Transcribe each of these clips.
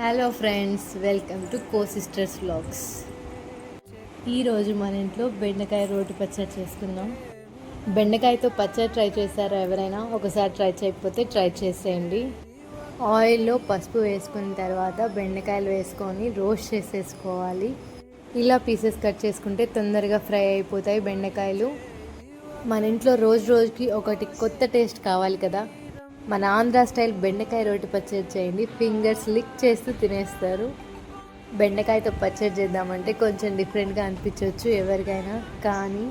Hello friends, welcome to co sisters vlogs. ఈరోజు మన ఇంట్లో బెండకాయ రోటి పచ్చడి చేసుకుందాం. బెండకాయతో పచ్చడి ట్రై చేశారా ఎవరైనా? ఒకసారి ట్రై చేయకపోతే ట్రై చేసేయండి. ఆయిల్లో పసుపు వేసుకున్న తర్వాత బెండకాయలు వేసుకొని రోస్ట్ చేసేసుకోవాలి. ఇలా పీసెస్ కట్ చేసుకుంటే తొందరగా ఫ్రై అయిపోతాయి బెండకాయలు. మన ఇంట్లో రోజు రోజుకి ఒకటి కొత్త టేస్ట్ కావాలి కదా. మన ఆంధ్ర స్టైల్ బెండకాయ రోటి పచ్చడి చేయండి, ఫింగర్స్ లిక్ చేస్తూ తినేస్తారు. బెండకాయతో పచ్చడి చేద్దామంటే కొంచెం డిఫరెంట్గా అనిపించవచ్చు ఎవరికైనా, కానీ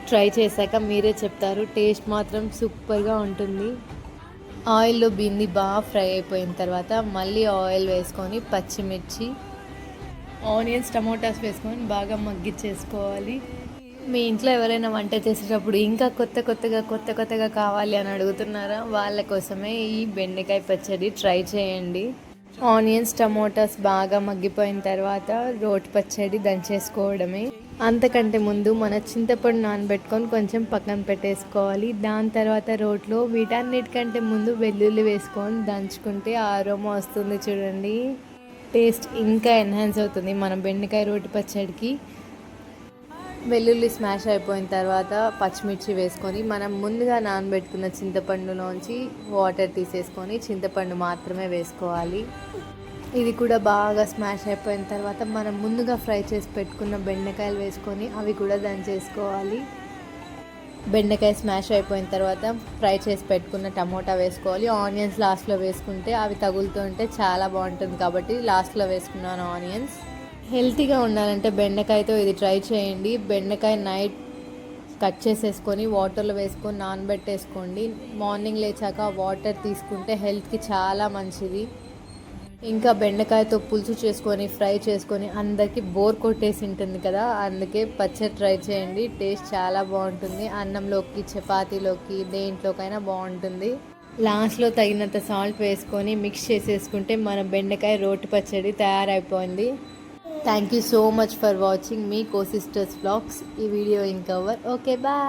ట్రై చేశాక మీరే చెప్తారు, టేస్ట్ మాత్రం సూపర్గా ఉంటుంది. ఆయిల్లో బింది బాగా ఫ్రై అయిపోయిన తర్వాత మళ్ళీ ఆయిల్ వేసుకొని పచ్చిమిర్చి, ఆనియన్స్, టమోటాస్ వేసుకొని బాగా మగ్గిచ్చేసుకోవాలి. మీ ఇంట్లో ఎవరైనా వంట చేసేటప్పుడు ఇంకా కొత్తగా కావాలి అని అడుగుతున్నారా? వాళ్ళ కోసమే ఈ బెండకాయ పచ్చడి ట్రై చేయండి. ఆనియన్స్, టమోటాస్ బాగా మగ్గిపోయిన తర్వాత రోటి పచ్చడి దంచేసుకోవడమే. అంతకంటే ముందు మన చింతపండు నానబెట్టుకొని కొంచెం పక్కన పెట్టేసుకోవాలి. దాని తర్వాత రోట్లో వీటన్నిటికంటే ముందు వెల్లుల్లి వేసుకొని దంచుకుంటే ఆరోమా వస్తుంది చూడండి. టేస్ట్ ఇంకా ఎన్హాన్స్ అవుతుంది మన బెండకాయ రోటి పచ్చడికి. వెల్లుల్లి స్మాష్ అయిపోయిన తర్వాత పచ్చిమిర్చి వేసుకొని మనం ముందుగా నానబెట్టుకున్న చింతపండులోంచి వాటర్ తీసేసుకొని చింతపండు మాత్రమే వేసుకోవాలి. ఇది కూడా బాగా స్మాష్ అయిపోయిన తర్వాత మనం ముందుగా ఫ్రై చేసి పెట్టుకున్న బెండకాయలు వేసుకొని అవి కూడా దంచేసుకోవాలి. బెండకాయ స్మాష్ అయిపోయిన తర్వాత ఫ్రై చేసి పెట్టుకున్న టమోటా వేసుకోవాలి. ఆనియన్స్ లాస్ట్లో వేసుకుంటే అవి తగులుతుంటే చాలా బాగుంటుంది కాబట్టి లాస్ట్లో వేసుకున్నాను ఆనియన్స్. హెల్తీగా ఉండాలంటే బెండకాయతో ఇది ట్రై చేయండి. బెండకాయ నైట్ కట్ చేసేసుకొని వాటర్లో వేసుకొని నానబెట్టేసుకోండి. మార్నింగ్ లేచాక వాటర్ తీసుకుంటే హెల్త్కి చాలా మంచిది. ఇంకా బెండకాయతో పులుసు చేసుకొని ఫ్రై చేసుకొని అందరికీ బోర్ కొట్టేసి ఉంటుంది కదా, అందుకే పచ్చడి ట్రై చేయండి. టేస్ట్ చాలా బాగుంటుంది. అన్నంలోకి, చపాతీలోకి, దేంట్లోకైనా బాగుంటుంది. లాస్ట్లో తగినంత సాల్ట్ వేసుకొని మిక్స్ చేసేసుకుంటే మన బెండకాయ రోటి పచ్చడి తయారైపోయింది. Thank you so much for watching me, Co Sisters Vlogs. ఈ video in cover. Okay, bye.